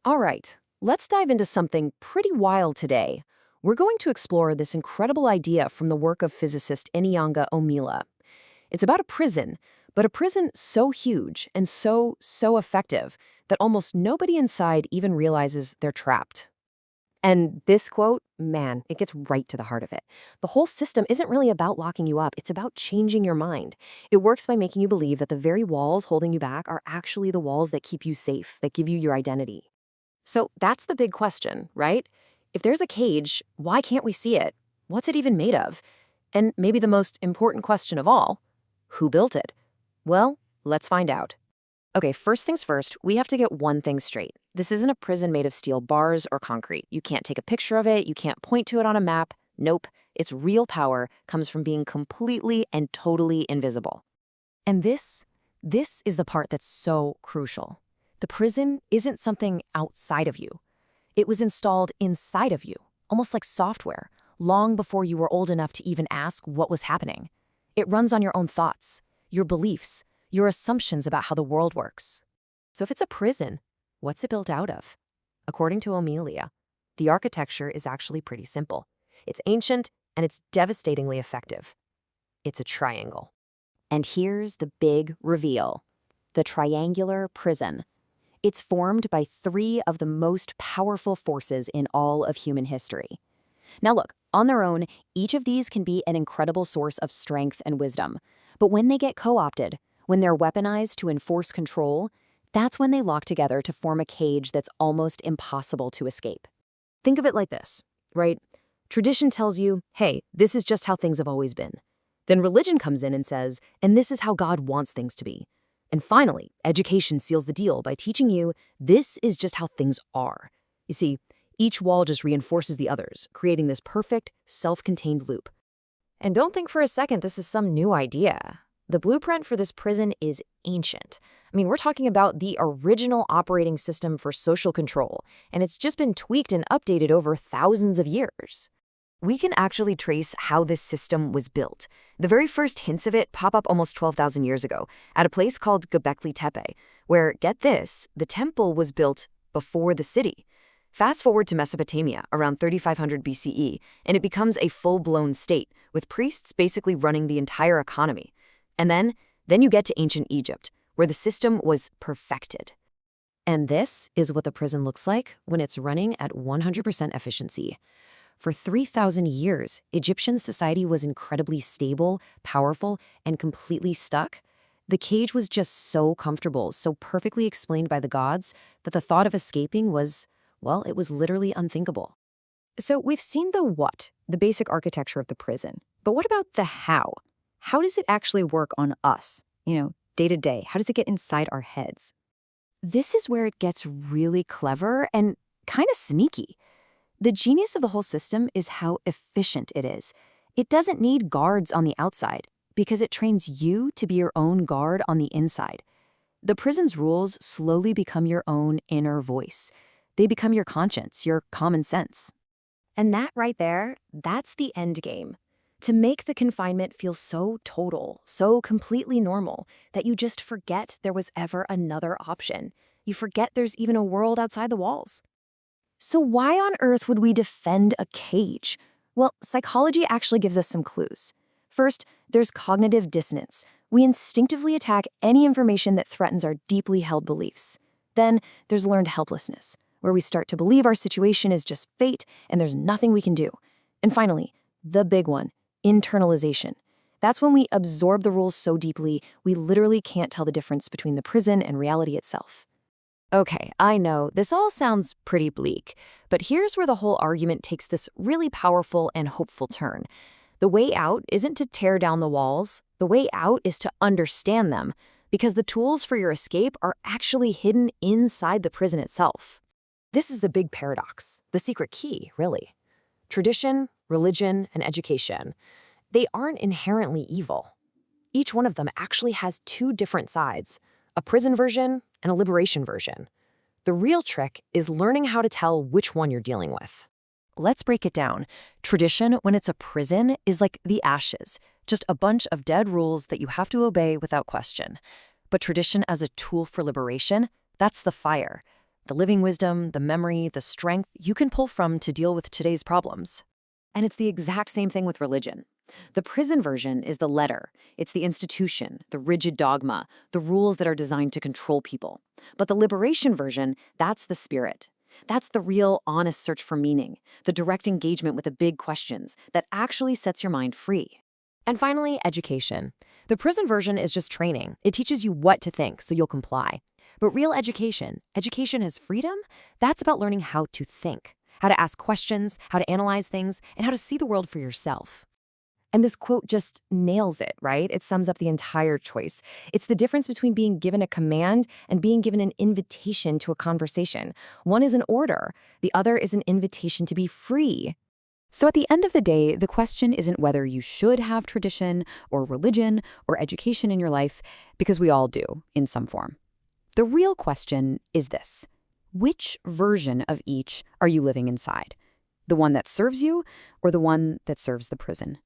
All right, let's dive into something pretty wild today. We're going to explore this incredible idea from the work of physicist Inianga Omiela. It's about a prison, but a prison so huge and so effective that almost nobody inside even realizes they're trapped. And this quote, man, it gets right to the heart of it. The whole system isn't really about locking you up, it's about changing your mind. It works by making you believe that the very walls holding you back are actually the walls that keep you safe, that give you your identity. So that's the big question, right? If there's a cage, why can't we see it? What's it even made of? And maybe the most important question of all, who built it? Well, let's find out. Okay, first things first, we have to get one thing straight. This isn't a prison made of steel bars or concrete. You can't take a picture of it, you can't point to it on a map. Nope, its real power comes from being completely and totally invisible. And this is the part that's so crucial. The prison isn't something outside of you. It was installed inside of you, almost like software, long before you were old enough to even ask what was happening. It runs on your own thoughts, your beliefs, your assumptions about how the world works. So if it's a prison, what's it built out of? According to Omilia, the architecture is actually pretty simple. It's ancient and it's devastatingly effective. It's a triangle. And here's the big reveal. The triangular prison. It's formed by three of the most powerful forces in all of human history. Now look, on their own, each of these can be an incredible source of strength and wisdom. But when they get co-opted, when they're weaponized to enforce control, that's when they lock together to form a cage that's almost impossible to escape. Think of it like this, right? Tradition tells you, hey, this is just how things have always been. Then religion comes in and says, and this is how God wants things to be. And finally, education seals the deal by teaching you this is just how things are. You see, each wall just reinforces the others, creating this perfect, self-contained loop. And don't think for a second this is some new idea. The blueprint for this prison is ancient. I mean, we're talking about the original operating system for social control, and it's just been tweaked and updated over thousands of years. We can actually trace how this system was built. The very first hints of it pop up almost 12,000 years ago at a place called Göbekli Tepe, where, get this, the temple was built before the city. Fast forward to Mesopotamia around 3500 BCE, and it becomes a full-blown state, with priests basically running the entire economy. And then you get to ancient Egypt, where the system was perfected. And this is what the prison looks like when it's running at 100% efficiency. For 3,000 years, Egyptian society was incredibly stable, powerful, and completely stuck. The cage was just so comfortable, so perfectly explained by the gods, that the thought of escaping was, well, it was literally unthinkable. So we've seen the what, the basic architecture of the prison. But what about the how? How does it actually work on us? Day to day, how does it get inside our heads? This is where it gets really clever and kind of sneaky. The genius of the whole system is how efficient it is. It doesn't need guards on the outside because it trains you to be your own guard on the inside. The prison's rules slowly become your own inner voice. They become your conscience, your common sense. And that right there, that's the end game. To make the confinement feel so total, so completely normal, that you just forget there was ever another option. You forget there's even a world outside the walls. So why on earth would we defend a cage? Well, psychology actually gives us some clues. First, there's cognitive dissonance. We instinctively attack any information that threatens our deeply held beliefs. Then there's learned helplessness, where we start to believe our situation is just fate and there's nothing we can do. And finally, the big one, internalization. That's when we absorb the rules so deeply, we literally can't tell the difference between the prison and reality itself. Okay, I know, this all sounds pretty bleak, but here's where the whole argument takes this really powerful and hopeful turn. The way out isn't to tear down the walls, the way out is to understand them, because the tools for your escape are actually hidden inside the prison itself. This is the big paradox, the secret key, really. Tradition, religion, and education, they aren't inherently evil. Each one of them actually has two different sides, a prison version and a liberation version. The real trick is learning how to tell which one you're dealing with. Let's break it down. Tradition, when it's a prison, is like the ashes, just a bunch of dead rules that you have to obey without question. But tradition as a tool for liberation, that's the fire. the living wisdom, the memory, the strength you can pull from to deal with today's problems. And it's the exact same thing with religion. The prison version is the letter. It's the institution, the rigid dogma, the rules that are designed to control people. But the liberation version, that's the spirit. That's the real, honest search for meaning, the direct engagement with the big questions that actually sets your mind free. And finally, education. The prison version is just training. It teaches you what to think so you'll comply. But real education as freedom, that's about learning how to think, how to ask questions, how to analyze things, and how to see the world for yourself. And this quote just nails it, right? It sums up the entire choice. It's the difference between being given a command and being given an invitation to a conversation. One is an order. The other is an invitation to be free. So at the end of the day, the question isn't whether you should have tradition or religion or education in your life, because we all do in some form. The real question is this: which version of each are you living inside? The one that serves you or the one that serves the prison?